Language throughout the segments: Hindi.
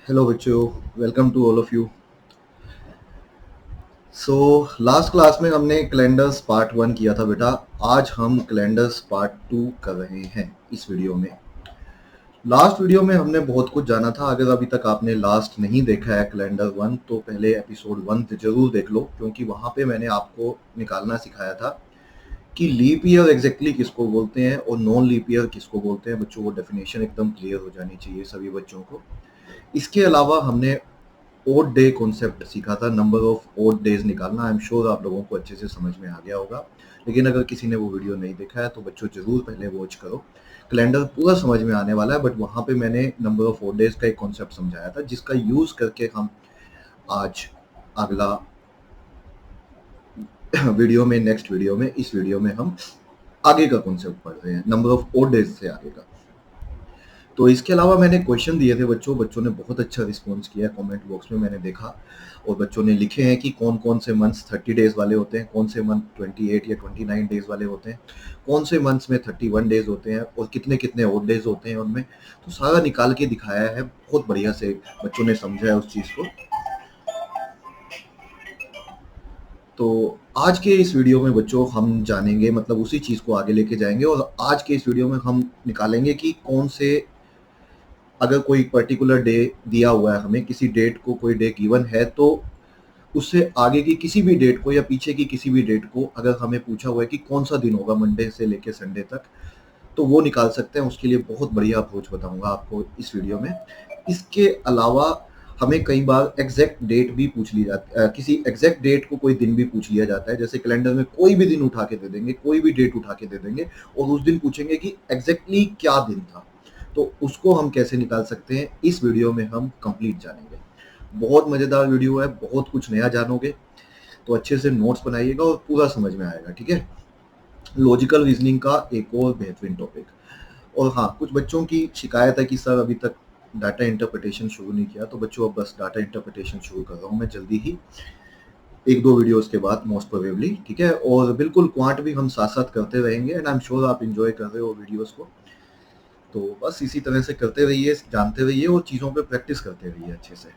हेलो बच्चों, welcome to all of you. So last class में हमने कैलेंडर्स पार्ट 1 किया था बेटा। आज हम कैलेंडर्स पार्ट 2 कर रहे हैं इस वीडियो में। लास्ट वीडियो में हमने बहुत कुछ जाना था। अगर अभी तक आपने लास्ट नहीं देखा है कैलेंडर 1 तो पहले एपिसोड 1 जरूर देख लो, क्योंकि वहाँ पे मैंने आपको निकालना सिखाया था कि लीप ईयर एग्जैक्टली किसको बोलते हैं और नॉन लीप ईयर किसको बोलते हैं। बच्चों, वो डेफिनेशन एकदम क्लियर हो जानी चाहिए सभी बच्चों को। इसके अलावा हमने ओड डे कॉन्सेप्ट सीखा था, नंबर ऑफ ओड डेज निकालना। आई एम श्योर आप लोगों को अच्छे से समझ में आ गया होगा, लेकिन अगर किसी ने वो वीडियो नहीं देखा है तो बच्चों जरूर पहले वॉच करो। कैलेंडर पूरा समझ में आने वाला है, बट वहाँ पे मैंने नंबर ऑफ ओड डेज का एक कॉन्सेप्ट समझाया था, जिसका यूज करके हम आज अगला वीडियो में, नेक्स्ट वीडियो में, इस वीडियो में हम आगे का कॉन्सेप्ट पढ़ रहे हैं, नंबर ऑफ ओड डेज से आगे का। तो इसके अलावा मैंने क्वेश्चन दिए थे बच्चों, बच्चों ने बहुत अच्छा रिस्पॉन्स किया कमेंट बॉक्स में, मैंने देखा। और बच्चों ने लिखे हैं कि कौन कौन से मंथ्स 30 डेज वाले होते हैं, कौन से मंथ 28 या 29 डेज वाले होते हैं, कौन से मंथ्स में 31 डेज होते हैं और कितने कितने ओड डेज होते हैं उनमें। तो सारा निकाल के दिखाया है, बहुत बढ़िया से बच्चों ने समझा है उस चीज़ को। तो आज के इस वीडियो में बच्चों हम जानेंगे, मतलब उसी चीज़ को आगे लेके जाएंगे। और आज के इस वीडियो में हम निकालेंगे कि कौन से, अगर कोई पर्टिकुलर डे दिया हुआ है हमें, किसी डेट को कोई डे गिवन है, तो उससे आगे की किसी भी डेट को या पीछे की किसी भी डेट को अगर हमें पूछा हुआ है कि कौन सा दिन होगा मंडे से लेके संडे तक, तो वो निकाल सकते हैं। उसके लिए बहुत बढ़िया अप्रोच बताऊंगा आपको इस वीडियो में। इसके अलावा हमें कई बार एग्जैक्ट डेट भी पूछ ली जाती है, किसी एग्जैक्ट डेट को कोई दिन भी पूछ लिया जाता है। जैसे कैलेंडर में कोई भी दिन उठा के दे देंगे, कोई भी डेट उठा के दे देंगे और उस दिन पूछेंगे कि एग्जैक्टली क्या दिन था, तो उसको हम कैसे निकाल सकते हैं, इस वीडियो में हम कंप्लीट जानेंगे। बहुत मजेदार वीडियो है, बहुत कुछ नया जानोगे। तो अच्छे से नोट्स बनाइएगा और पूरा समझ में आएगा, ठीक है। लॉजिकल रीजनिंग का एक और बेहतरीन टॉपिक। और हाँ, कुछ बच्चों की शिकायत है कि सर अभी तक डाटा इंटरप्रिटेशन शुरू नहीं किया। तो बच्चों, अब बस डाटा इंटरप्रिटेशन शुरू कर रहा हूँ मैं जल्दी ही, एक दो वीडियोस के बाद मोस्ट प्रोबेबली, ठीक है। और बिल्कुल क्वांट भी हम साथ साथ करते रहेंगे, एंड आई एम श्योर आप इंजॉय कर रहे हो वीडियोस को। तो बस इसी तरह से करते रहिए, जानते रहिए और चीज़ों पे प्रैक्टिस करते रहिए अच्छे से,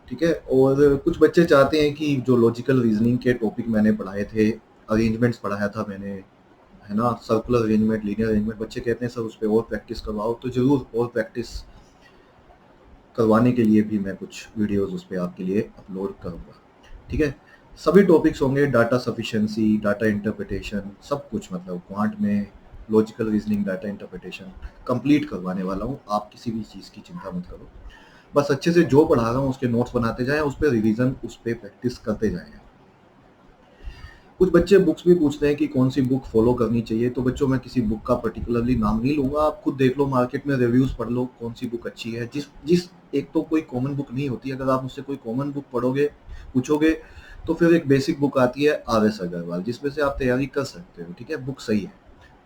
ठीक है। और कुछ बच्चे चाहते हैं कि जो लॉजिकल रीजनिंग के टॉपिक मैंने पढ़ाए थे, अरेंजमेंट्स पढ़ाया था मैंने, है ना, सर्कुलर अरेंजमेंट, लीनियर अरेंजमेंट, बच्चे कहते हैं सर उस पर और प्रैक्टिस करवाओ। तो जरूर और प्रैक्टिस करवाने के लिए भी मैं कुछ वीडियोस उस पर आपके लिए अपलोड करूँगा, ठीक है। सभी टॉपिक्स होंगे, डाटा सफिशिएंसी, डाटा इंटरप्रिटेशन, सब कुछ, मतलब क्वांट में logical reasoning, data interpretation complete करवाने वाला हूँ। आप किसी भी चीज़ की चिंता मत करो, बस अच्छे से जो पढ़ा रहा हूँ उसके नोट्स बनाते जाएं, उस पर रिवीजन, उस पर प्रैक्टिस करते जाएं। कुछ बच्चे बुक्स भी पूछते हैं कि कौन सी बुक फॉलो करनी चाहिए। तो बच्चों, मैं किसी बुक का पर्टिकुलरली नाम नहीं लूंगा, आप खुद देख लो, मार्केट में रिव्यूज पढ़ लो कौन सी बुक अच्छी है। जिस जिस एक तो कोई कॉमन बुक नहीं होती, अगर आप मुझसे कोई कॉमन बुक पढ़ोगे, पूछोगे, तो फिर एक बेसिक बुक आती है RS अग्रवाल, जिसमें से आप तैयारी कर सकते हो, ठीक है। बुक सही है,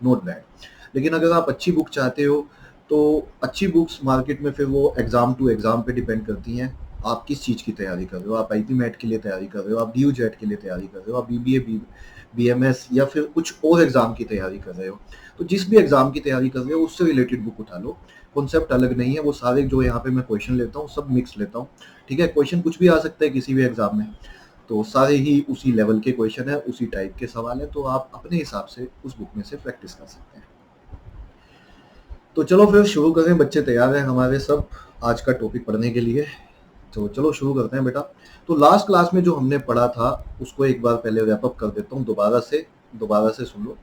नॉट बैड। लेकिन अगर आप अच्छी बुक चाहते हो, तो अच्छी बुक्स मार्केट में फिर वो एग्जाम टू एग्जाम पे डिपेंड करती हैं। आप किस चीज़ की तैयारी कर रहे हो, आप IP मैट के लिए तैयारी कर रहे हो, आप DU जेट के लिए तैयारी कर रहे हो, आप BBA BMS या फिर कुछ और एग्जाम की तैयारी कर रहे हो। तो जिस भी एग्जाम की तैयारी कर रहे हो उससे रिलेटेड बुक उठा लो। कॉन्सेप्ट अलग नहीं है, वो सारे जो यहाँ पे मैं क्वेश्चन लेता हूँ सब मिक्स लेता हूँ, ठीक है। क्वेश्चन कुछ भी आ सकता है किसी भी एग्जाम में, तो सारे ही उसी लेवल के क्वेश्चन है, उसी टाइप के सवाल है, तो आप अपने हिसाब से उस बुक में से प्रैक्टिस कर सकते हैं। तो चलो फिर शुरू करें, बच्चे तैयार हैं हमारे सब आज का टॉपिक पढ़ने के लिए। तो चलो शुरू करते हैं बेटा। तो लास्ट क्लास में जो हमने पढ़ा था उसको एक बार पहले रैप अप कर देता हूँ, दोबारा से सुन लो।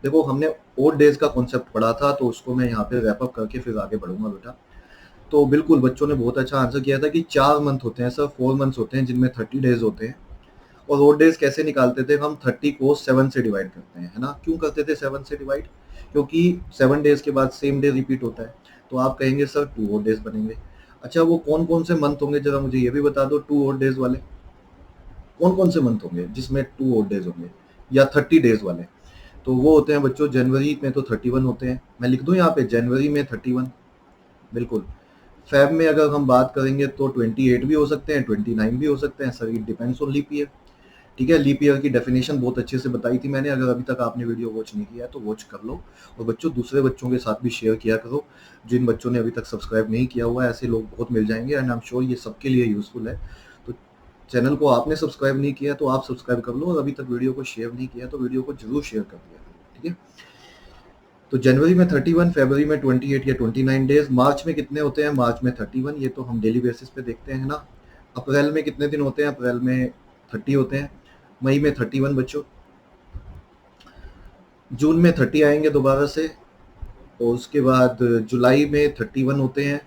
देखो, हमने ओड डेज का कॉन्सेप्ट पढ़ा था, तो उसको मैं यहाँ पे रैप अप करके फिर आगे बढ़ूंगा बेटा। तो बिल्कुल बच्चों ने बहुत अच्छा आंसर किया था कि 4 मंथ होते हैं सर, 4 मंथ्स होते हैं जिनमें 30 डेज होते हैं। और ओड डेज कैसे निकालते थे हम, 30 को 7 से डिवाइड करते हैं, है ना। क्यों करते थे 7 से डिवाइड, क्योंकि 7 डेज के बाद सेम डे रिपीट होता है। तो आप कहेंगे सर 2 ओड डेज बनेंगे। अच्छा, वो कौन कौन से मंथ होंगे जरा मुझे ये भी बता दो, 2 ओड डेज वाले कौन कौन से मंथ होंगे जिसमें 2 ओड डेज होंगे, या 30 डेज वाले। तो वो होते हैं बच्चों, जनवरी में तो 31 होते हैं, मैं लिख दूं यहाँ पे जनवरी में 31, बिल्कुल। फेब में अगर हम बात करेंगे तो 28 भी हो सकते हैं, 29 भी हो सकते हैं sir, it depends on leap year. ठीक है। लीप ईयर की डेफिनेशन बहुत अच्छे से बताई थी मैंने, अगर अभी तक आपने वीडियो वॉच नहीं किया है तो वॉच कर लो, और बच्चों दूसरे बच्चों के साथ भी शेयर किया करो। जिन बच्चों ने अभी तक सब्सक्राइब नहीं किया हुआ है, ऐसे लोग बहुत मिल जाएंगे, एंड आई एम श्योर ये सबके लिए यूजफुल है। तो चैनल को आपने सब्सक्राइब नहीं किया तो आप सब्सक्राइब कर लो, और अभी तक वीडियो को शेयर नहीं किया तो वीडियो को जरूर शेयर कर दिया करो, ठीक है। तो जनवरी में 31, फरवरी में 28 या 29 डेज, मार्च में कितने होते हैं, मार्च में 31, ये तो हम डेली बेसिस पे देखते हैं ना। अप्रैल में कितने दिन होते हैं, अप्रैल में 30 होते हैं, मई में 31 बच्चों, जून में 30 आएंगे दोबारा से, और उसके बाद जुलाई में 31 होते हैं,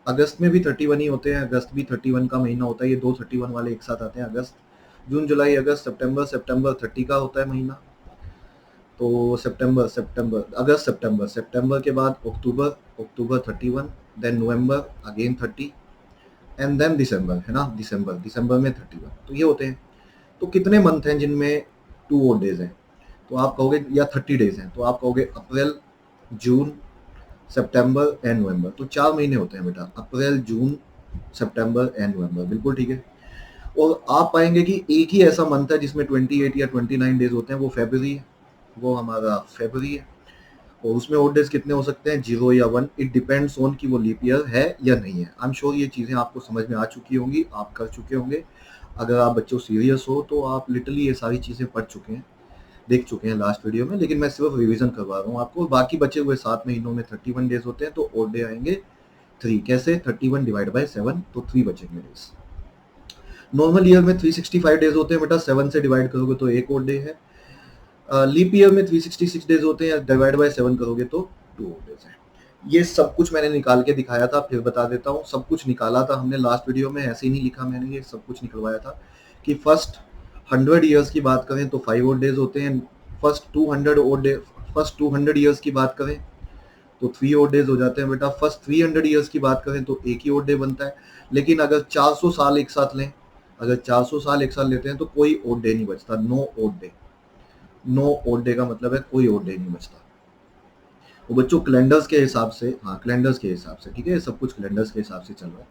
अगस्त में भी 31 ही होते हैं, अगस्त भी 31 का महीना होता है, ये दो 31 वाले एक साथ आते हैं, अगस्त, जून जुलाई अगस्त सितंबर, सितंबर 30 का होता है महीना, तो सितंबर सितंबर अगस्त सितंबर, सितंबर के बाद अक्टूबर, अक्टूबर 31, then November again 30, and then December, है ना, दिसंबर, दिसंबर में 31। तो ये होते हैं। तो कितने मंथ हैं जिनमें 2 और डेज हैं, तो आप कहोगे, या 30 डेज हैं, तो आप कहोगे अप्रैल, जून, सितंबर एंड नवंबर। तो 4 महीने होते हैं बेटा, अप्रैल, जून, सितंबर एंड नवंबर, बिल्कुल ठीक है। और आप पाएंगे कि एक ही ऐसा मंथ है जिसमें 28 या 29 डेज होते हैं, वो फरवरी है, वो हमारा फरवरी है। और उसमें और डेज कितने हो सकते हैं, 0 या 1, इट डिपेंड्स ऑन कि वो लीप ईयर है या नहीं है। आई एम श्योर ये चीज़ें आपको समझ में आ चुकी होंगी, आप कर चुके होंगे। अगर आप बच्चों सीरियस हो तो आप लिटरली ये सारी चीज़ें पढ़ चुके हैं, देख चुके हैं लास्ट वीडियो में, लेकिन मैं सिर्फ रिवीजन करवा रहा हूँ आपको। बाकी बचे हुए 7 महीनों में 31 डेज होते हैं, तो और डे आएंगे 3। कैसे, 31 डिवाइड बाय 7, तो 3 बचेंगे डेज। नॉर्मल ईयर में 365 डेज होते हैं बेटा, 7 से डिवाइड करोगे तो एक और डे है। लीप ईयर में 366 डेज होते हैं, डिवाइड बाय 7 करोगे तो 2 और डेज है। ये सब कुछ मैंने निकाल के दिखाया था, फिर बता देता हूँ, सब कुछ निकाला था हमने लास्ट वीडियो में, ऐसे ही नहीं लिखा मैंने, ये सब कुछ निकलवाया था कि फर्स्ट 100 ईयर्स की बात करें तो 5 और डेज होते हैं, फर्स्ट 200 और डे, फर्स्ट 200 ईयर्स की बात करें तो 3 और डेज हो जाते हैं बेटा, फर्स्ट 300 ईयर्स की बात करें तो एक ही और डे बनता है। लेकिन अगर 400 साल एक साथ लें, अगर 400 साल एक साथ लेते हैं तो कोई और डे नहीं बचता, नो और डे। नो और डे का मतलब है कोई और डे नहीं बचता। वो बच्चों कैलेंडर्स के हिसाब से, हाँ कैलेंडर्स के हिसाब से, ठीक है, सब कुछ कैलेंडर्स के हिसाब से चल रहा है।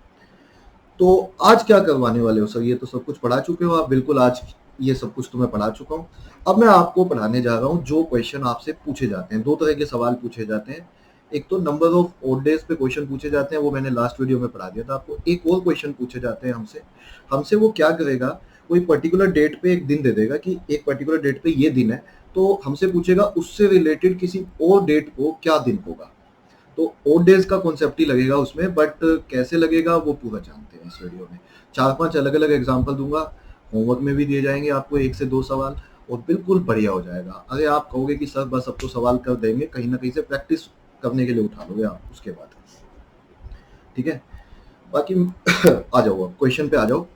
तो आज क्या करवाने वाले हो सर, ये तो सब कुछ पढ़ा चुके हो आप, बिल्कुल आज ये सब कुछ तुम्हें पढ़ा चुका हूँ। अब मैं आपको पढ़ाने जा रहा हूँ जो क्वेश्चन आपसे पूछे जाते हैं। 2 तरह के सवाल पूछे जाते हैं, एक तो नंबर ऑफ ओड डेज पे क्वेश्चन पूछे जाते हैं, वो मैंने लास्ट वीडियो में पढ़ा दिया था आपको। एक और क्वेश्चन पूछे जाते हैं हमसे, हमसे वो क्या करेगा, कोई पर्टिकुलर डेट पे एक दिन दे देगा कि एक पर्टिकुलर डेट पे ये दिन है, तो हमसे पूछेगा उससे रिलेटेड किसी और डेट को क्या दिन होगा। तो ओड डेज का कॉन्सेप्ट ही लगेगा उसमें, बट कैसे लगेगा वो पूरा जानते हैं इस वीडियो में। 4-5 अलग अलग एग्जाम्पल दूंगा, होमवर्क में भी दिए जाएंगे आपको 1 से 2 सवाल, और बिल्कुल बढ़िया हो जाएगा। अगर आप कहोगे कि सर बस अब तो सवाल कर देंगे, कहीं ना कहीं से प्रैक्टिस करने के लिए उठा लोगे आप उसके बाद, ठीक है। बाकी आ जाओ, अब क्वेश्चन पे आ जाओ।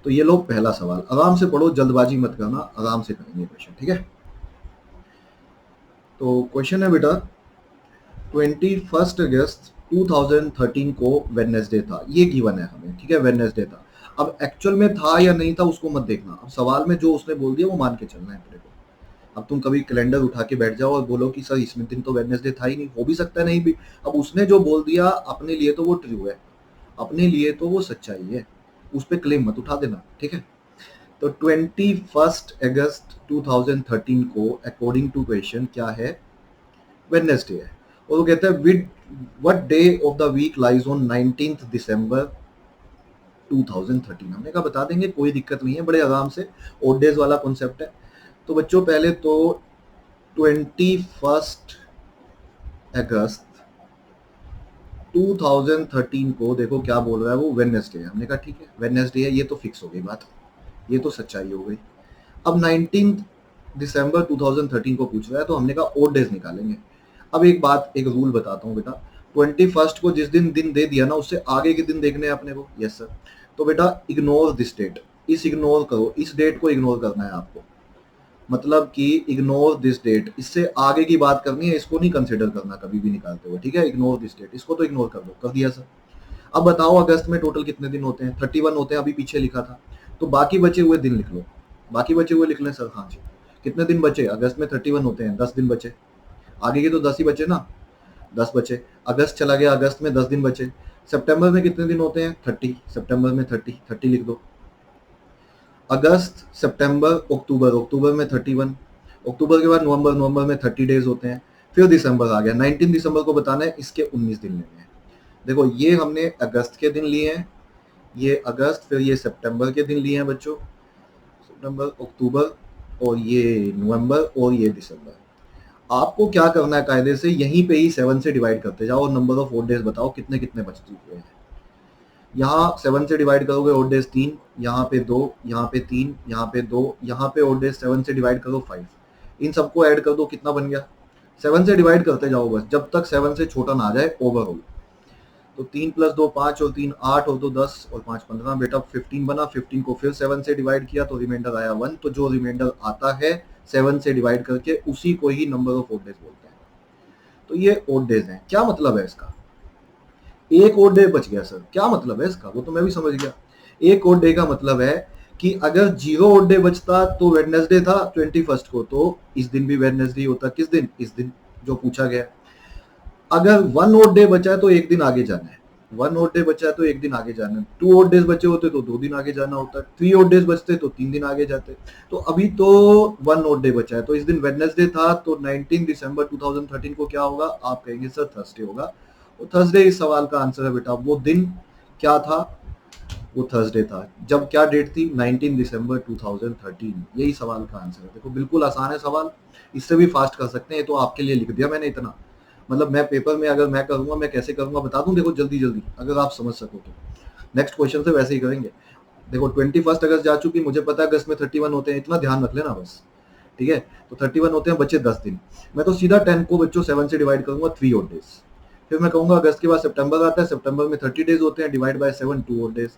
तो ये लो पहला सवाल, आराम से पढ़ो, जल्दबाजी मत करना, आराम से करेंगे क्वेश्चन, ठीक है। तो क्वेश्चन है बेटा, 21 अगस्त 2013 को वेडनेसडे था, ये गिवन है हमें, ठीक है, वेडनेसडे था। अब एक्चुअल में था या नहीं था उसको मत देखना, अब सवाल में जो उसने बोल दिया वो मान के चलना है तेरे को। अब तुम कभी कैलेंडर उठा के बैठ जाओ और बोलो कि सर इसमें दिन तो वेडनेसडे था ही नहीं, हो भी सकता है नहीं भी। अब उसने जो बोल दिया अपने लिए तो वो ट्रू है, अपने लिए तो वो सच्चाई है, उस पर क्लेम मत उठा देना, ठीक है। तो 21 अगस्त 2013 को अकॉर्डिंग टू क्वेश्चन क्या है, वेडनेसडे है। और वो कहता है with what day of the week lies on 19 December 2013। हमने कहा बता देंगे, कोई दिक्कत नहीं है, बड़े आराम से, ओड डेज वाला कॉन्सेप्ट है। तो बच्चों पहले तो 21 अगस्त 2013 को देखो क्या बोल रहा है वो, वेडनेसडे है। हमने कहा ठीक है वेडनेसडे है, ये तो फिक्स हो गई बात, ये तो सच्चाई हो गई। अब 19 दिसंबर 2013 को पूछ रहा है, तो हमने कहा ओड डेज निकालेंगे। अब एक बात, एक रूल बताता हूँ बेटा, 21 को जिस दिन दिन दे दिया ना, उससे आगे के दिन देखने हैं अपने को, यस सर। तो बेटा इग्नोर दिस डेट, इस इग्नोर करो, इस डेट को इग्नोर करना है आपको, मतलब कि इग्नोर दिस डेट, इससे आगे की बात करनी है, इसको नहीं कंसिडर करना कभी भी निकालते हुए, ठीक है। इग्नोर दिस डेट, इसको तो इग्नोर कर दो, कर दिया सर। अब बताओ अगस्त में टोटल कितने दिन होते हैं, 31 होते हैं, अभी पीछे लिखा था। तो बाकी बचे हुए दिन लिख लो, बाकी बचे हुए लिख लें सर, हाँ जी। कितने दिन बचे, अगस्त में 31 होते हैं, 10 दिन बचे, आगे के तो 10 ही बचे ना, 10 बचे। अगस्त चला गया, अगस्त में 10 दिन बचे। सितंबर में कितने दिन होते हैं, 30, सितंबर में 30 लिख दो। अगस्त, सितंबर, अक्टूबर, अक्टूबर में 31, अक्टूबर के बाद नवंबर, नवंबर में 30 डेज होते हैं, फिर दिसंबर आ गया, 19 दिसंबर को बताना है, इसके 19 दिन लेने हैं। देखो ये हमने अगस्त के दिन लिए हैं, ये अगस्त, फिर ये सितंबर के दिन लिए हैं बच्चों, सितंबर, अक्टूबर, और ये नवंबर, और ये दिसंबर। आपको क्या करना है, कायदे से यहीं पे ही 7 से डिवाइड करते जाओ और नंबर ऑफ ओड डेज बताओ कितने कितने बच चुके हैं। यहाँ 7 से डिवाइड करोगे ओड डेज 3, यहाँ पे 2, यहाँ पे 3, यहाँ पे 2, यहाँ पे ओड डेज 7 से डिवाइड करो 5, इन सबको ऐड कर दो, कितना बन गया। 7 से डिवाइड करते जाओ बस, जब तक 7 से छोटा ना आ जाए ओवरऑल। तो 3 + 2 5 और 3 8 और 2 10 और 5 15, बेटा 15 बना। 15 को फिर 7 से डिवाइड किया तो रिमाइंडर आया 1। तो जो रिमाइंडर आता है 7 से डिवाइड करके, उसी को ही नंबर ऑफ ओड डेज बोलते हैं। तो ये ओड डेज हैं। क्या मतलब है इसका, एक ओड डे बच गया सर, क्या मतलब है इसका, वो तो मैं भी समझ गया। एक ओड डे का मतलब है कि अगर 0 ओड डे बचता तो वेडनेसडे था 21 को, तो इस दिन भी वेडनेसडे होता। किस दिन, इस दिन जो पूछा गया। अगर 1 ओड डे बचा है तो एक दिन आगे जाना है, 1 ओड डे बचा है तो एक दिन आगे जाना है, 2 ओड डेज बचे होते तो 2 दिन आगे जाना होता है, 3 ओड डेज बचते तो 3 दिन आगे जाते। तो अभी तो 1 ओड डे बचा है, तो इस दिन वेडनेसडे था, तो 19 दिसंबर 2013 को क्या होगा, आप कहेंगे सर थर्सडे होगा। वो थर्सडे इस सवाल का आंसर है बेटा। वो दिन क्या था, वो थर्सडे था। जब क्या डेट थी, 19 दिसंबर 2013। यही सवाल का आंसर है। देखो बिल्कुल आसान है सवाल, इससे भी फास्ट कर सकते हैं। ये तो आपके लिए लिख दिया मैंने इतना, मतलब मैं पेपर में अगर मैं करूंगा, मैं कैसे करूंगा बता दूं, देखो जल्दी जल्दी, अगर आप समझ सको तो। नेक्स्ट क्वेश्चन से वैसे ही करेंगे। देखो 21 अगस्त जा चुकी, मुझे पता है अगस्त में 31 होते हैं, इतना ध्यान रख लेना बस, ठीक है। तो 31 होते हैं, बच्चे 10 दिन। मैं तो सीधा 10 को बच्चों 7 से डिवाइड करूंगा, 3 ओड डेज। फिर मैं कहूंगा अगस्त के बाद सितंबर आता है, सितंबर में 30 डेज होते हैं, डिवाइड बाय 7, 2 ओड डेज।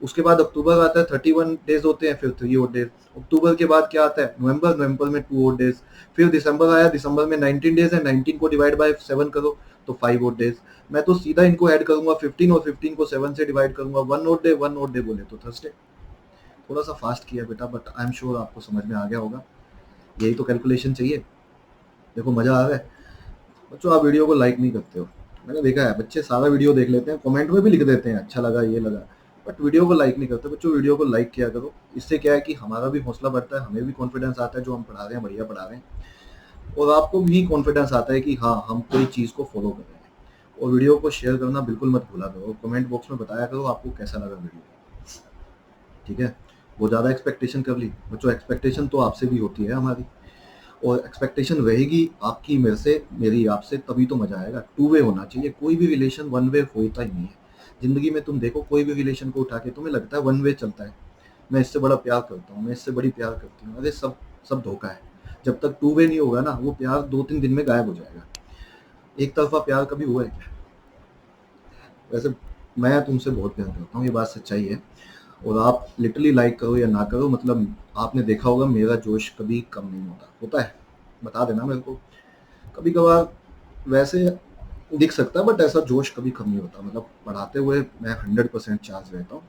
उसके बाद अक्टूबर आता है, 31 डेज होते हैं, फिर 3 ओड डेज। अक्टूबर के बाद क्या आता है, नवंबर, नवंबर में 2 ओड डेज। फिर दिसंबर आया, दिसंबर में 19 डेज है, 19 को डिवाइड बाय 7 करो तो 5 ओड डेज। मैं तो सीधा इनको ऐड करूंगा 15, और 15 को 7 से डिवाइड करूंगा, 1 ओड डे, 1 ओड डे बोले तो थर्सडे। थोड़ा सा फास्ट किया बेटा, बट आई एम श्योर आपको समझ में आ गया होगा। यही तो कैलकुलेशन चाहिए। देखो मजा आ रहा है बच्चों। आप वीडियो को लाइक नहीं करते हो, मैंने देखा है बच्चे सारा वीडियो देख लेते हैं, कमेंट में भी लिख देते हैं अच्छा लगा, ये लगा, बट वीडियो को लाइक नहीं करते। बच्चों वीडियो को लाइक किया करो, इससे क्या है कि हमारा भी हौसला बढ़ता है, हमें भी कॉन्फिडेंस आता है जो हम पढ़ा रहे हैं बढ़िया पढ़ा रहे हैं, और आपको भी कॉन्फिडेंस आता है कि हाँ हम कोई चीज़ को फॉलो कर रहे हैं। और वीडियो को शेयर करना बिल्कुल मत भूला करो, कमेंट बॉक्स में बताया करो आपको कैसा लगा वीडियो, ठीक है। वो ज़्यादा एक्सपेक्टेशन कर ली बच्चों, एक्सपेक्टेशन तो आपसे भी होती है हमारी, और एक्सपेक्टेशन रहेगी आपकी मेरे से, मेरी आपसे, तभी तो मजा आएगा। 2 वे होना चाहिए, कोई भी रिलेशन 1 वे होता ही नहीं है जिंदगी में। तुम देखो कोई भी रिलेशन को उठा के तुम्हें लगता है 1 वे चलता है, मैं इससे बड़ा प्यार करता हूँ, मैं इससे बड़ी प्यार करती हूँ, अरे सब सब धोखा है। जब तक 2 वे नहीं होगा ना, वो प्यार 2-3 दिन में गायब हो जाएगा। एक तरफा प्यार कभी हुआ है क्या? वैसे मैं तुमसे बहुत प्यार करता हूँ, ये बात सच्चाई है। और आप लिटरली लाइक करो या ना करो, मतलब आपने देखा होगा मेरा जोश कभी कम नहीं होता है, बता देना मेरे को। कभी कभार वैसे दिख सकता है, बट ऐसा जोश कभी कम नहीं होता, मतलब पढ़ाते हुए मैं 100% चार्ज रहता हूँ।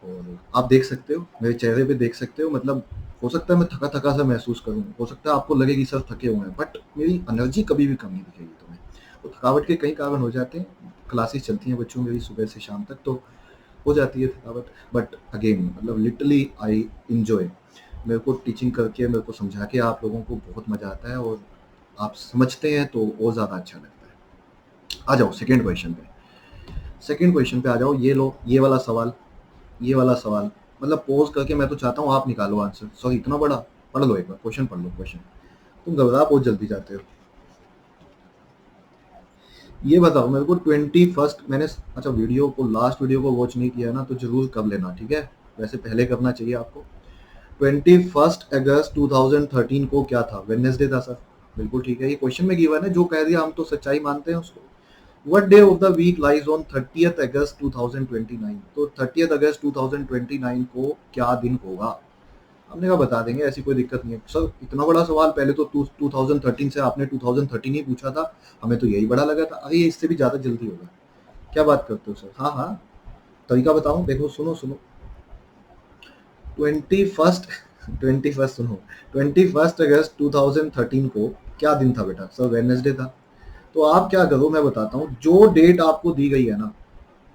और आप देख सकते हो मेरे चेहरे पे, देख सकते हो, मतलब हो सकता है मैं थका थका सा महसूस करूँ, हो सकता है आपको लगे कि सर थके हुए हैं, बट मेरी एनर्जी कभी भी कम नहीं दिखेगी तुम्हें। तो थकावट के कई कारण हो जाते हैं, क्लासेस चलती हैं बच्चों मेरी सुबह से शाम तक, तो हो जाती है थकावट, बट अगेन मतलब लिटरली आई इंजॉय। मेरे को टीचिंग करके, मेरे को समझा के आप लोगों को बहुत मज़ा आता है, और आप समझते हैं तो और ज़्यादा अच्छा लगता है। आ जाओ सेकेंड क्वेश्चन पे, सेकेंड क्वेश्चन पे आ जाओ। ये लो, ये वाला सवाल, ये वाला सवाल, मतलब पोज करके मैं तो चाहता हूँ आप निकालो आंसर। सॉरी इतना बड़ा, पढ़ लो एक बार क्वेश्चन, पढ़ लो क्वेश्चन, तुम घबरा बहुत जल्दी जाते हो। ये बताओ मेरे को 21, मैंने अच्छा वीडियो को, लास्ट वीडियो को वॉच नहीं किया ना, तो जरूर कर लेना, ठीक है। वैसे पहले करना चाहिए आपको। 21 अगस्त 2013 को क्या था, वेडनेसडे था सर, बिल्कुल ठीक है। ये क्वेश्चन में गिवन है, जो कह दिया हम तो सच्चाई मानते हैं उसको। What day of the week lies on 30 August 2029, तो 30 अगस्त 2029 को क्या दिन होगा। हमने कहा बता देंगे, ऐसी कोई दिक्कत नहीं है सर। इतना बड़ा सवाल, पहले तो 2013 से आपने 2013 ही पूछा था, हमें तो यही बड़ा लगा था। अरे ये इससे भी ज़्यादा जल्दी होगा, क्या बात करते हो सर। हाँ हाँ तरीका बताऊँ, देखो सुनो सुनो। 21 सुनो, 21 अगस्त 2013 को क्या दिन था बेटा, सर वेडनेसडे था। तो आप क्या करो मैं बताता हूँ, जो डेट आपको दी गई है ना,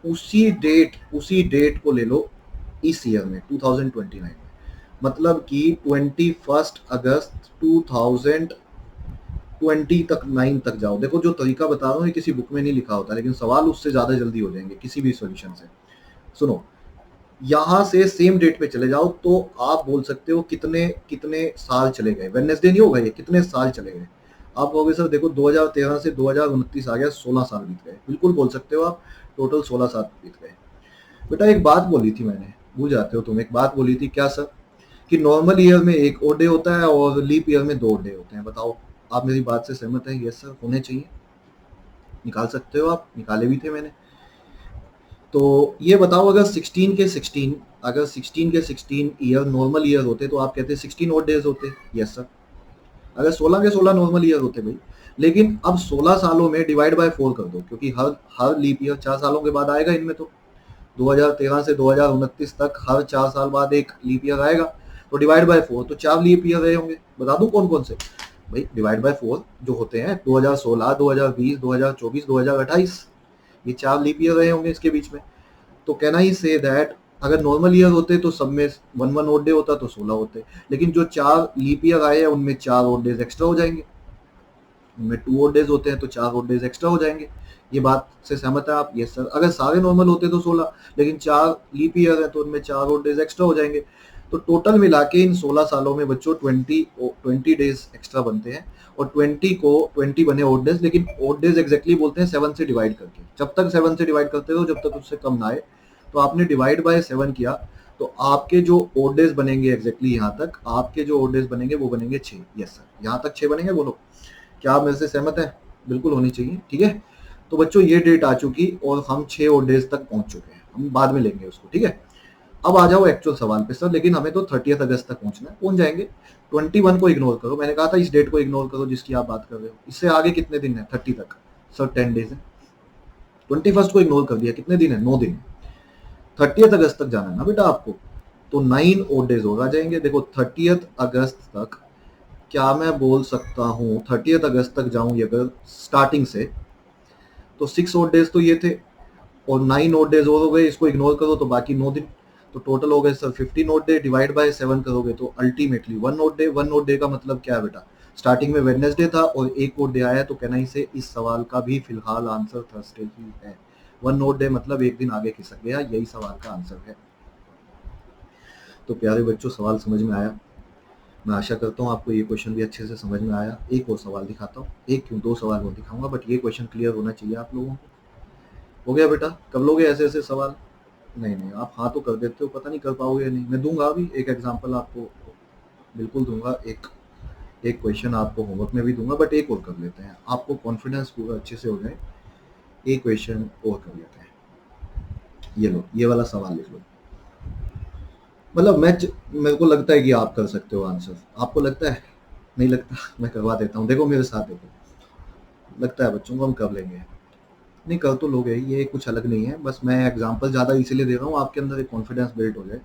उसी डेट को ले लो, इस ईयर में 2029 में, मतलब कि 21 अगस्त 2020 तक 9 तक जाओ। देखो जो तरीका बता रहा हूँ ये किसी बुक में नहीं लिखा होता, लेकिन सवाल उससे ज़्यादा जल्दी हो जाएंगे किसी भी सॉल्यूशन से। सुनो, यहाँ से सेम डेट पे चले जाओ तो आप बोल सकते हो कितने कितने साल चले गए। वेडनेसडे नहीं होगा ये, कितने साल चले गए। आप कहोगे सर देखो 2013 से 2029 आ गया, 16 साल बीत गए। बिल्कुल बोल सकते हो आप, टोटल 16 साल बीत गए। बेटा एक बात बोली थी मैंने, भूल जाते हो तुम, एक बात बोली थी क्या सर, कि नॉर्मल ईयर में एक ओड डे होता है और लीप ईयर में 2 ओड डे होते हैं। बताओ आप मेरी बात से सहमत हैं? यस सर, होने चाहिए। निकाल सकते हो आप, निकाले भी थे मैंने। तो ये बताओ अगर 16 के 16, अगर 16 के 16 ईयर नॉर्मल ईयर होते तो आप कहते 16 ओड डेज होते। Yes sir. अगर 16 के 16 नॉर्मल ईयर होते भाई, लेकिन अब 16 सालों में डिवाइड बाय 4 कर दो, क्योंकि हर हर लीप ईयर 4 सालों के बाद आएगा इनमें। तो 2013 से 2029 तक हर 4 साल बाद एक लीप ईयर आएगा, तो डिवाइड बाय 4, तो 4 लीप ईयर रहे होंगे। बता दूं कौन कौन से? भाई डिवाइड बाय 4 जो होते हैं 2016, 2020, 2024, 2028, ये 4 लीप ईयर रहे होंगे इसके बीच में। तो कैन आई से दैट अगर नॉर्मल ईयर होते तो सब में 1 ओड डे होता तो 16 होते, लेकिन जो 4 लीप ईयर आए हैं उनमें 4 ओड डेज एक्स्ट्रा हो जाएंगे। उनमें 2 ओड डेज होते हैं तो 4 ओड डेज एक्स्ट्रा हो जाएंगे। ये बात से सहमत है आप? Yes sir. अगर सारे नॉर्मल होते तो 16, लेकिन 4 लीप ईयर है तो उनमें 4 ओड डेज एक्स्ट्रा हो जाएंगे। तो टोटल मिला के इन 16 सालों में बच्चों 20 डेज एक्स्ट्रा बनते हैं, और 20 बने ओड डेज, लेकिन ओड डेज एग्जैक्टली बोलते हैं 7 से डिवाइड करके। जब तक 7 से डिवाइड करते हो, जब तक उससे कम ना आए। तो आपने डिवाइड बाय 7 किया तो आपके जो ओड डेज बनेंगे एग्जैक्टली यहाँ तक, आपके जो ओड डेज बनेंगे वो बनेंगे 6। यस सर, यहाँ तक 6 बनेंगे। बोलो क्या आप मेरे से सहमत है? बिल्कुल होनी चाहिए। ठीक है, तो बच्चों ये डेट आ चुकी और हम 6 ओड डेज तक पहुंच चुके हैं। हम बाद में लेंगे उसको। ठीक है, अब आ जाओ एक्चुअल सवाल पे सर, लेकिन हमें तो 30 अगस्त तक पहुंचना है। पहुंच जाएंगे। 21 को इग्नोर करो, मैंने कहा था इस डेट को इग्नोर करो जिसकी आप बात कर रहे हो। इससे आगे कितने दिन है 30 तक? सर 10 डेज है। 21 को इग्नोर कर दिया, कितने दिन है? 9 दिन। 30 अगस्त तक जाना है ना बेटा आपको, तो 9 ओड डेज और आ जाएंगे। देखो 30 अगस्त तक क्या मैं बोल सकता हूँ, 30 अगस्त तक जाऊं अगर स्टार्टिंग से, तो 6 ओड डेज तो ये थे, और 9 ओड डेज और हो गए। इसको इग्नोर करो तो बाकी 9 दिन, तो टोटल हो गए sir 15 odd day. Divide by 7 करोगे तो ultimately 1 odd day. 1 odd day का मतलब क्या है बेटा? स्टार्टिंग में वेडनेसडे था और 1 ओड डे आया, तो कहना ही से इस सवाल का भी फिलहाल आंसर थर्सडे ही है। 1 ओड डे मतलब एक दिन आगे खिसक गया, यही सवाल का आंसर है। तो प्यारे बच्चों, सवाल समझ में आया? मैं आशा करता हूँ आपको ये क्वेश्चन भी अच्छे से समझ में आया। एक और सवाल दिखाता हूँ, एक क्यों 2 सवाल और दिखाऊंगा, बट ये क्वेश्चन क्लियर होना चाहिए आप लोगों को। हो गया बेटा? कब लोगे ऐसे ऐसे सवाल? नहीं नहीं, आप हाँ तो कर देते हो, पता नहीं कर पाओगे या नहीं। मैं दूंगा अभी एक एग्जांपल आपको, बिल्कुल दूंगा। एक क्वेश्चन आपको होमवर्क में भी दूंगा, बट एक और कर लेते हैं, आपको कॉन्फिडेंस पूरा अच्छे से हो जाए। एक क्वेश्चन और कर लेते हैं। ये लो, ये वाला सवाल लिख लो। मतलब मेरे को लगता है कि आप कर सकते हो आंसर। आपको लगता है? नहीं लगता? मैं करवा देता हूँ, देखो मेरे साथ देखो। लगता है बच्चों को हम कर लेंगे। नहीं कर तो लोगे, ये कुछ अलग नहीं है, बस मैं एग्जांपल ज़्यादा इसीलिए दे रहा हूँ आपके अंदर एक कॉन्फिडेंस बिल्ड हो जाए,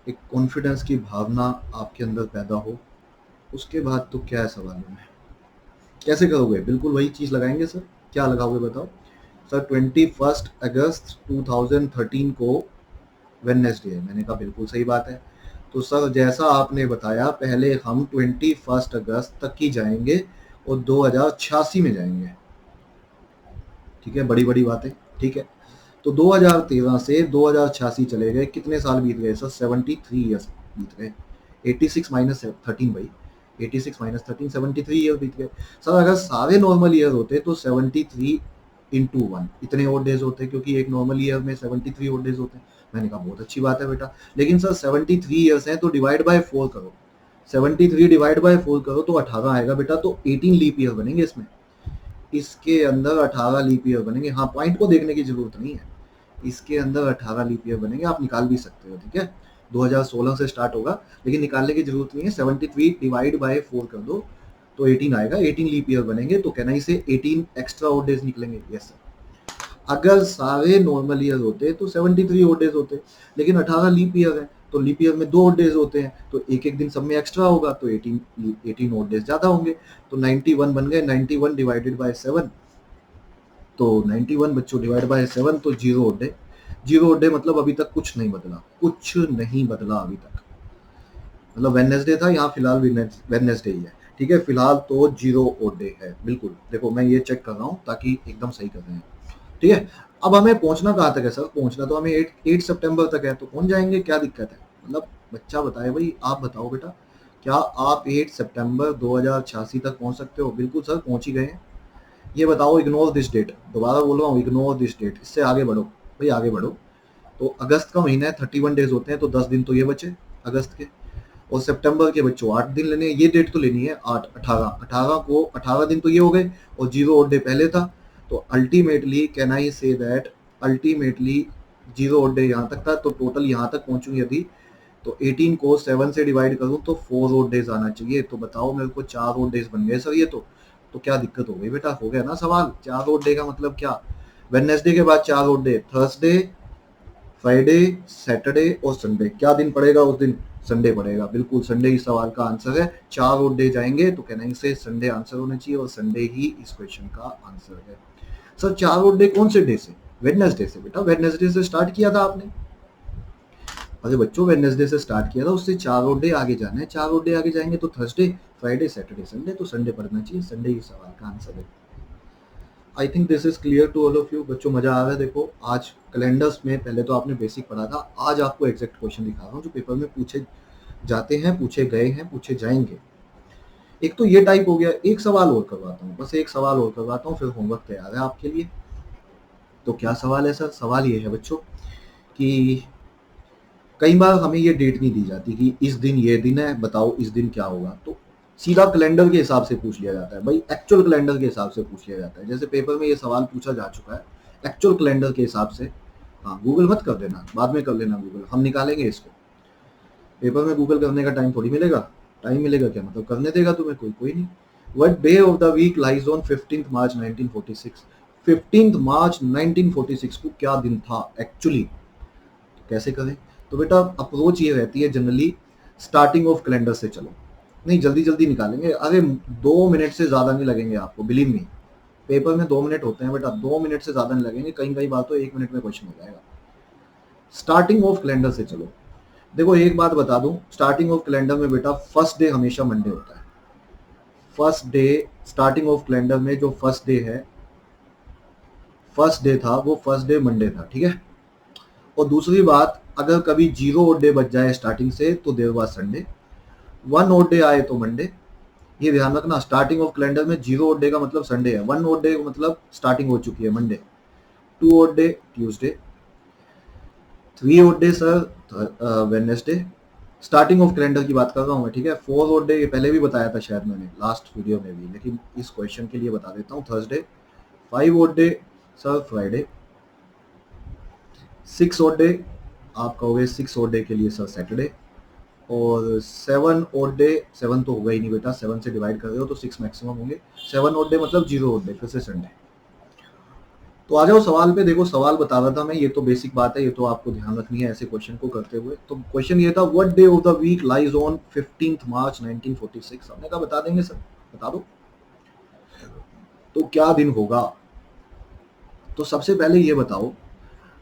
एक कॉन्फिडेंस की भावना आपके अंदर पैदा हो। उसके बाद तो क्या है सवालों में, कैसे करोगे? बिल्कुल वही चीज़ लगाएंगे सर। क्या लगाओगे बताओ सर? 21 अगस्त 2013 को वेडनेसडे है। मैंने कहा बिल्कुल सही बात है। तो सर जैसा आपने बताया, पहले हम 21 अगस्त तक ही जाएंगे और 2086 में जाएंगे। ठीक है, बड़ी बड़ी बातें। ठीक है, तो 2013 से 2086 चले गए, कितने साल बीत गए सर? 73 ईयर्स बीत गए। 86 माइनस 13 भाई, 86 माइनस 13, 73 ईयर बीत गए। सर अगर सारे नॉर्मल ईयर होते तो 73 इंटू 1 इतने ओड डेज होते, क्योंकि एक नॉर्मल ईयर में 73 ओड डेज होते हैं। मैंने कहा बहुत अच्छी बात है बेटा, लेकिन सर 73 ईयर्स हैं तो डिवाइड बाय 4 करो। 73 डिवाइड बाय 4 करो तो 18 आएगा बेटा, तो 18 लीप ईयर बनेंगे इसमें। इसके अंदर 18 लीप ईयर बनेंगे। हाँ, पॉइंट को देखने की जरूरत नहीं है, इसके अंदर 18 लीप ईयर बनेंगे। आप निकाल भी सकते हो। ठीक है, 2016 से स्टार्ट होगा, लेकिन निकालने की जरूरत नहीं है। 73 डिवाइड बाय 4 कर दो तो 18 आएगा। 18 लीप ईयर बनेंगे, तो कहना इसे 18 एक्स्ट्रा ओड डेज निकलेंगे। Yes sir. अगर सारे नॉर्मल ईयर होते तो 73 ओड डेज होते, लेकिन 18 लीप ईयर है तो लीप ईयर में 2 ओड डेज होते हैं, तो एक एक दिन सब में एक्स्ट्रा होगा, तो 18 ओड डेज ज्यादा होंगे। तो 91 बन गए। 91 डिवाइडेड बाय 7, तो 91 बच्चों डिवाइड बाय 7 तो 0 odd day. Zero odd day मतलब अभी तक कुछ नहीं बदला, कुछ नहीं बदला अभी तक। मतलब वेडनेसडे था, यहाँ फिलहाल वेडनेसडे ही है, ठीक है। फिलहाल तो जीरो ओड डे है, बिल्कुल। देखो मैं ये चेक कर रहा हूँ ताकि एकदम सही कर रहे हैं, ठीक है। अब हमें पहुंचना कहाँ तक है सर? पहुंचना तो हमें 8 सितंबर तक है, तो पहुंच जाएंगे, क्या दिक्कत है? मतलब बच्चा बताए भाई, आप बताओ बेटा, क्या आप 8 सितंबर 2086 तक पहुंच सकते हो? बिल्कुल सर, पहुंच ही गए हैं। ये बताओ, इग्नोर दिस डेट, दोबारा बोल रहा हूँ, इग्नोर दिस डेट, इससे आगे बढ़ो भाई, आगे बढ़ो। तो अगस्त का महीना है, 31 डेज होते हैं, तो 10 दिन तो ये बचे अगस्त के। और सितंबर के बच्चों 8 दिन लेने हैं, ये डेट तो लेनी है 8 18 18 को, 18 दिन तो ये हो गए, और जीरो ओड डे पहले था। तो ultimately can I say that, ultimately zero odd day यहाँ तक था, तो टोटल यहाँ तक पहुंचूं यदि, तो 18 को 7 से डिवाइड करूं तो 4 ओड डेज आना चाहिए। तो बताओ मेरे को, 4 ओड डेज बन गए सर ये तो क्या दिक्कत हो गई बेटा? हो गया ना सवाल? 4 ओड डे का मतलब क्या? वेडनेसडे के बाद 4 odd day, Thursday, Friday, Saturday और संडे। क्या दिन पड़ेगा उस दिन? संडे पड़ेगा, बिल्कुल संडे इस सवाल का आंसर है। 4 ओड डे जाएंगे तो कहना से संडे आंसर होना चाहिए, और संडे ही इस क्वेश्चन का आंसर है। सर 4 ओड डे कौन से डे से? वेडनेसडे से बेटा, वेडनेसडे से स्टार्ट किया था आपने। अरे बच्चों, वेडनेसडे से स्टार्ट किया था, उससे 4 ओड डे आगे जाना है। 4 ओड डे आगे जाएंगे तो थर्सडे, फ्राइडे, सैटरडे, संडे, तो संडे पड़ना चाहिए, संडे इस सवाल का आंसर है। I think this is clear to all of you. बच्चों मजा आ रहा है? देखो आज कैलेंडर्स में पहले तो आपने बेसिक पढ़ा था, आज आपको एग्जैक्ट क्वेश्चन दिखा रहा हूँ जो पेपर में पूछे जाते हैं, पूछे गए हैं, पूछे जाएंगे। एक तो ये टाइप हो गया, एक सवाल और करवाता हूँ, बस एक सवाल और करवाता हूँ, फिर होमवर्क तैयार है आपके लिए। तो क्या सवाल है सर? सवाल ये है बच्चों कि कई बार हमें ये डेट नहीं दी जाती कि इस दिन ये दिन है, बताओ इस दिन क्या होगा। तो सीधा कैलेंडर के हिसाब से पूछ लिया जाता है भाई, एक्चुअल कैलेंडर के हिसाब से पूछ लिया जाता है। जैसे पेपर में ये सवाल पूछा जा चुका है एक्चुअल कैलेंडर के हिसाब से। हाँ, गूगल मत कर देना, बाद में कर लेना गूगल, हम निकालेंगे इसको। पेपर में गूगल करने का टाइम थोड़ी मिलेगा। टाइम मिलेगा क्या मतलब, करने देगा तुम्हें कोई? कोई नहीं। What day of the week lies on 15 मार्च 1946? 15 मार्च 1946 को क्या दिन था एक्चुअली? कैसे करें? तो बेटा अप्रोच ये रहती है जनरली, स्टार्टिंग ऑफ कैलेंडर से चलो। नहीं, जल्दी जल्दी निकालेंगे, अरे 2 मिनट से ज्यादा नहीं लगेंगे आपको, बिलीव मी। पेपर में 2 मिनट होते हैं बेटा, 2 मिनट से ज्यादा नहीं लगेंगे, कई कई बार तो 1 मिनट में क्वेश्चन हो जाएगा। स्टार्टिंग ऑफ कैलेंडर से चलो। देखो एक बात बता दूं, स्टार्टिंग ऑफ कैलेंडर में बेटा फर्स्ट डे हमेशा मंडे होता है। First day starting of calendar में जो फर्स्ट डे है, फर्स्ट डे था वो फर्स्ट डे मंडे था, ठीक है। और दूसरी बात, अगर कभी जीरो ओड डे बच जाए स्टार्टिंग से तो देर बाद संडे, 1 ओड डे आए तो मंडे। ये ध्यान रखना, स्टार्टिंग ऑफ कैलेंडर में जीरो ओड डे का मतलब संडे है, 1 ओड डे मतलब स्टार्टिंग हो चुकी है Monday, 2 odd day Tuesday, 3 odd day sir Wednesday. Starting of calendar की बात कर रहा हूँ मैं, ठीक है। 4 ओड डे पहले भी बताया था शायद मैंने लास्ट वीडियो में भी, लेकिन इस क्वेश्चन के लिए बता देता हूँ, Thursday. 5 odd day sir Friday. 6 odd day आप कहोगे 6 ओड डे के लिए सर सैटरडे। और 7 ओड डे, 7 तो होगा ही नहीं बेटा, 7 से डिवाइड कर रहे हो तो 6 मैक्सिमम होंगे। 7 ओड डे मतलब जीरो ओड डे, फिर से संडे। तो आ जाओ सवाल पे। देखो सवाल बता रहा था मैं, ये तो बेसिक बात है, ये तो आपको ध्यान रखनी है ऐसे क्वेश्चन को करते हुए। तो क्वेश्चन ये था, what day of the week lies on 15 मार्च 1946? हमने कहा बता देंगे सर, बता दो। तो क्या दिन होगा? तो सबसे पहले ये बताओ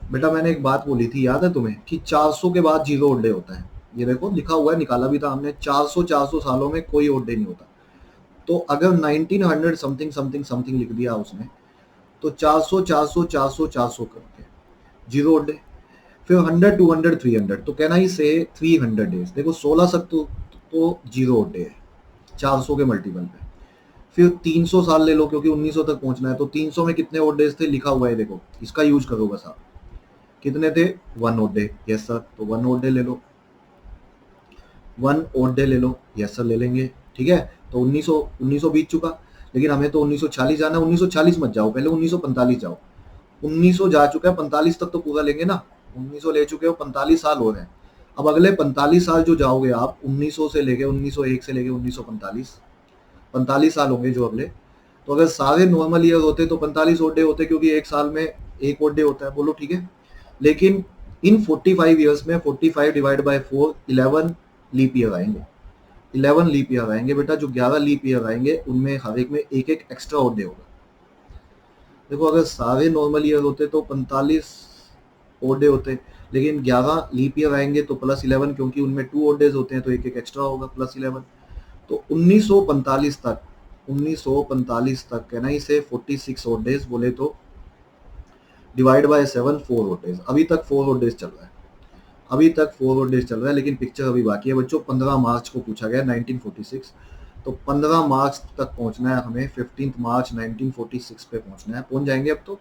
बेटा, मैंने एक बात बोली थी, याद है तुम्हें, कि 400 के बाद जीरो ओड डे होता है। ये देखो लिखा हुआ है, निकाला भी था हमने, 400 सालों में कोई ओड डे नहीं होता। तो अगर 1900 समथिंग समथिंग समथिंग लिख दिया उसने, तो 400 400 400 400 करके जीरो ओड डे। फिर 100 200 300, तो कहना ही से 300 डेज। देखो 16 तक तो जीरो ओड डे है 400 के मल्टीपल पे। फिर 300 साल ले लो, क्योंकि 1900 तक पहुंचना है, तो 300 में कितने ओड डेज थे लिखा हुआ है, देखो इसका यूज करो बस आप। कितने थे? 1 ओड डे, यस सर, तो 1 ओड डे ले लो, 1 ओड डे ले लो, यस सर ले लेंगे, ठीक है। तो 1900 बीत चुका, लेकिन हमें तो 1940 जाना है। 1940 मत जाओ, पहले 1945 जाओ। 1900 जा चुका है, 45 तक तो पूरा लेंगे ना, 1900 ले चुके हो, 45 साल हो रहे हैं। अब अगले 45 साल जो जाओगे आप, 1900 से लेके 1901 से लेके 1945, 45 साल होंगे जो अगले। तो अगर सारे नॉर्मल ईयर होते तो 45 ओड डे होते, क्योंकि एक साल में एक ओड डे होता है, बोलो ठीक है। लेकिन इन 45 ईयर्स में 45 डिवाइड बाय 4, 11 लीप ईयर आएंगे। 11 लीप ईयर आएंगे बेटा, जो 11 लीप ईयर आएंगे उनमें हर एक में एक एक एक्स्ट्रा ओड डे होगा। देखो अगर सारे नॉर्मल ईयर होते तो 45 ओड डे होते हैं, लेकिन 11 लीप ईयर आएंगे तो +11, क्योंकि उनमें 2 ओड डेज होते हैं तो एक एक एक्स्ट्रा होगा +11। तो 1945 तक कहना इसे 46 ओड डेज बोले तो डिवाइड बाय 7 4 ओड डेज। अभी तक 4 ओड डेज चल रहा है, अभी तक 4 ओड डेज चल रहा है, लेकिन पिक्चर अभी बाकी है बच्चों। 15 मार्च को पूछा गया 1946, तो 15 मार्च तक पहुंचना है हमें, 15 मार्च 1946 पे पहुंचना है। पहुंच जाएंगे अब तो।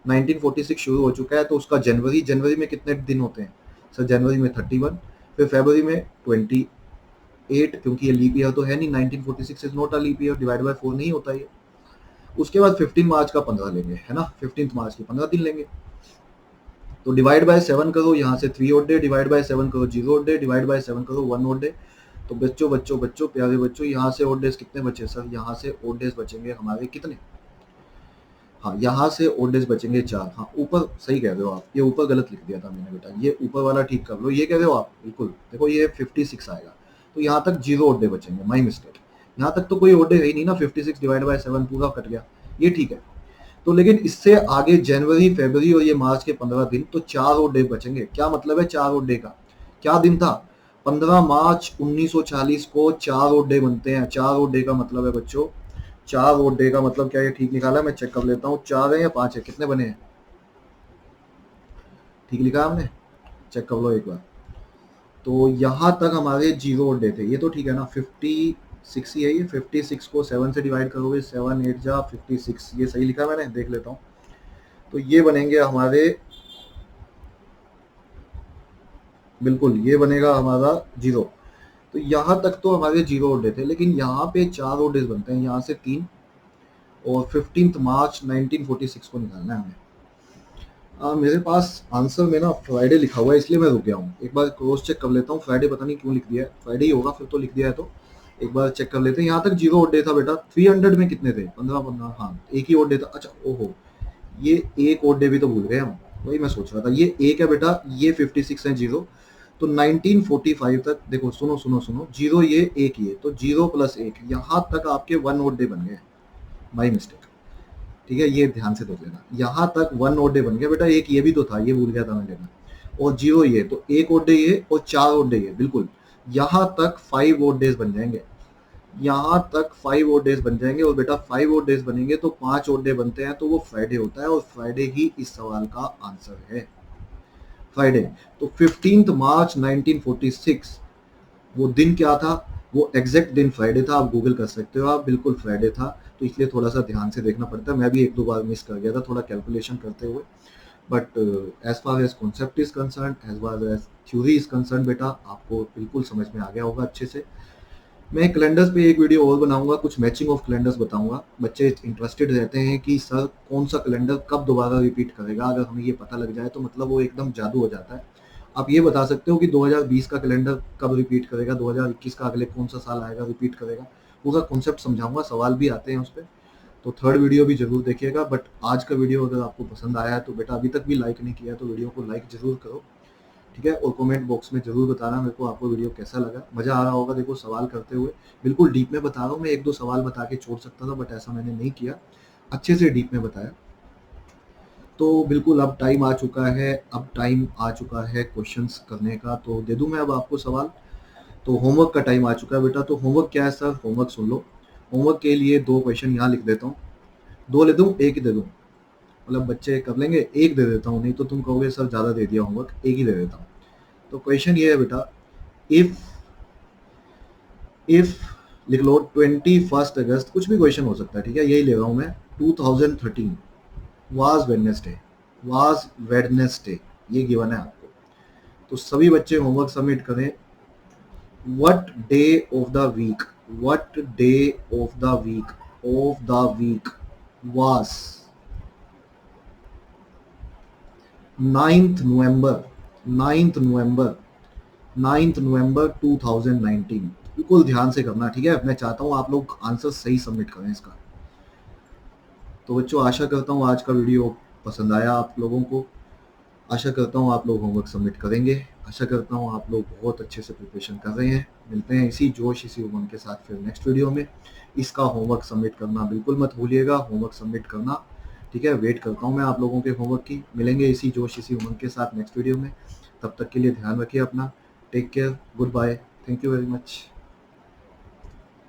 1946 शुरू हो चुका है, तो उसका जनवरी में कितने दिन होते हैं सर? जनवरी में 31, फिर फरवरी में 28, क्योंकि ये लीप ईयर तो है नहीं, 1946 is not a leap year, divide by 4 नहीं होता ये। उसके बाद 15 मार्च का 15 लेंगे, है ना, 15 मार्च के 15 दिन लेंगे। तो डिवाइड बाय 7 करो, यहाँ से 3 ओड डे, डिवाइड बाय 7 करो 0 ओड डे, डिवाइड बाय 7 करो 1 ओड डे। तो बच्चों प्यारे बच्चों, यहाँ से ओड डेज कितने बचे सर? यहाँ से ओड डेज बचेंगे हमारे कितने? हाँ, यहाँ से ओड डेज बचेंगे 4। हाँ, ऊपर सही कह रहे हो आप, ये ऊपर गलत लिख दिया था मैंने बेटा, ये ऊपर वाला ठीक कर लो। ये कह रहे हो आप बिल्कुल, देखो ये 56 आएगा, तो यहाँ तक 0 ओड डे बचेंगे, माई मिस्टेक। यहाँ तक तो कोई ओड डे है ही नहीं ना, 56 डिवाइड बाय 7 पूरा कट गया, ये ठीक है। तो लेकिन इससे आगे जनवरी, फरवरी और ये मार्च के 15 दिन, तो 4 ओड डे बचेंगे। क्या मतलब है 4 ओड डे का? क्या दिन था? 15 मार्च 1940 को 4 ओड डे बनते हैं। 4 ओड डे का मतलब है बच्चों, 4 ओड डे का मतलब क्या? ये ठीक निकाला, मैं चेक कर लेता हूँ, 4 है या 5 है? कितने बने हैं? ठीक लिखा हमने, चेक कर लो एक बार। तो यहाँ तक हमारे 0 ओड डे थे, ये तो ठीक है ना। 56 ही है ये, 56 को 7 से डिवाइड करोगे, 7 8 जा 56, ये सही लिखा मैंने, देख लेता हूँ। तो ये बनेंगे हमारे, बिल्कुल ये बनेगा हमारा 0। तो यहाँ तक तो हमारे 0 ओड डे थे, लेकिन यहाँ पे 4 ओड डेज बनते हैं, यहाँ से 3, और 15 मार्च 1946 को निकालना है हमें। मेरे पास आंसर में ना फ्राइडे लिखा हुआ है, इसलिए मैं रुक गया हूँ। एक बार क्रॉस चेक कर लेता हूँ, फ्राइडे पता नहीं क्यों लिख दिया है, फ्राइडे ही होगा फिर तो, लिख दिया है तो एक बार चेक कर लेते हैं। यहाँ तक 0 ओड डे था बेटा। 300 में कितने थे? 15, हाँ एक ही ओड डे था। अच्छा ओहो, ये एक ओड डे भी तो भूल गए हम, वही मैं सोच रहा था। ये एक है बेटा, ये 56 है 0। तो 1945 तक देखो, सुनो सुनो सुनो, 0 ये, एक ये, तो 0 + 1, यहाँ तक आपके 1 ओड डे बन गए, माई मिस्टेक। ठीक है, ये ध्यान से देख लेना, यहाँ तक 1 ओड डे बन गया बेटा। एक ये भी तो था, ये भूल गया था मैं लेना, और 0 ये, तो 1 ओड डे ये और 4 ओड डे ये, बिल्कुल। यहाँ तक 5 ओड डेज बन जाएंगे, यहाँ तक 5 ओड डेज बन जाएंगे। और बेटा 5 ओड डेज बनेंगे तो 5 ओड डे बनते हैं, तो वो फ्राइडे होता है, और फ्राइडे ही इस सवाल का आंसर है, फ्राइडे। तो 15 मार्च 1946 वो दिन क्या था? वो एग्जैक्ट दिन फ्राइडे था, आप गूगल कर सकते हो आप, बिल्कुल फ्राइडे था। तो इसलिए थोड़ा सा ध्यान से देखना पड़ता है, मैं भी 1-2 बार मिस कर गया था थोड़ा कैलकुलेशन करते हुए। But as far as concept is concern, as far as theory is concern, बेटा आपको बिल्कुल समझ में आ गया होगा अच्छे से। मैं कैलेंडर्स पे एक वीडियो और बनाऊंगा, कुछ मैचिंग ऑफ कैलेंडर्स बताऊंगा। बच्चे इंटरेस्टेड रहते हैं कि सर कौन सा कैलेंडर कब दोबारा रिपीट करेगा, अगर हमें ये पता लग जाए तो मतलब वो एकदम जादू हो जाता है। आप ये बता सकते हो कि 2020 का कैलेंडर कब रिपीट करेगा, 2021 का अगले कौन सा साल आएगा रिपीट करेगा, पूरा कॉन्सेप्ट समझाऊंगा, सवाल भी आते हैं उस पर। तो थर्ड वीडियो भी जरूर देखिएगा। बट आज का वीडियो अगर आपको पसंद आया है तो बेटा अभी तक भी लाइक नहीं किया तो वीडियो को लाइक जरूर करो, ठीक है। और कमेंट बॉक्स में जरूर बताना मेरे को आपको वीडियो कैसा लगा। मजा आ रहा होगा देखो सवाल करते हुए, बिल्कुल डीप में बता रहा हूँ मैं। 1-2 सवाल बता के छोड़ सकता था, बट ऐसा मैंने नहीं किया, अच्छे से डीप में बताया। तो बिल्कुल अब टाइम आ चुका है, अब टाइम आ चुका है क्वेश्चंस करने का। तो दे दूं मैं अब आपको सवाल? तो होमवर्क का टाइम आ चुका है बेटा। तो होमवर्क क्या है सर? होमवर्क सुन लो। होमवर्क के लिए 2 क्वेश्चन यहाँ लिख देता हूँ। 2 ले दूं, 1 ही दे दूं? मतलब बच्चे कर लेंगे? 1 दे देता हूँ, नहीं तो तुम कहोगे सर ज़्यादा दे दिया होमवर्क, 1 ही दे देता हूँ। तो क्वेश्चन ये है बेटा, इफ लिख लो 21 अगस्त, कुछ भी क्वेश्चन हो सकता है, ठीक है, यही ले रहा हूँ मैं। 2013 वाज वेडनेसडे, ये गिवन है आपको। तो सभी बच्चे होमवर्क सबमिट करें। What day of the week, what day of the week was 9th November 2019। बिल्कुल ध्यान से करना, ठीक है। मैं चाहता हूँ आप लोग आंसर सही सबमिट करें इसका। तो बच्चों आशा करता हूँ आज का वीडियो पसंद आया आप लोगों को। आशा करता हूँ आप लोग होमवर्क सबमिट करेंगे। आशा करता हूँ आप लोग बहुत अच्छे से प्रिपरेशन कर रहे हैं। मिलते हैं इसी जोश इसी उमंग के साथ फिर नेक्स्ट वीडियो में। इसका होमवर्क सबमिट करना बिल्कुल मत भूलिएगा, होमवर्क सबमिट करना ठीक है, वेट करता हूँ मैं आप लोगों के होमवर्क की। मिलेंगे इसी जोश इसी उमंग के साथ नेक्स्ट वीडियो में। तब तक के लिए ध्यान रखिए अपना। Take care, goodbye, thank you very much.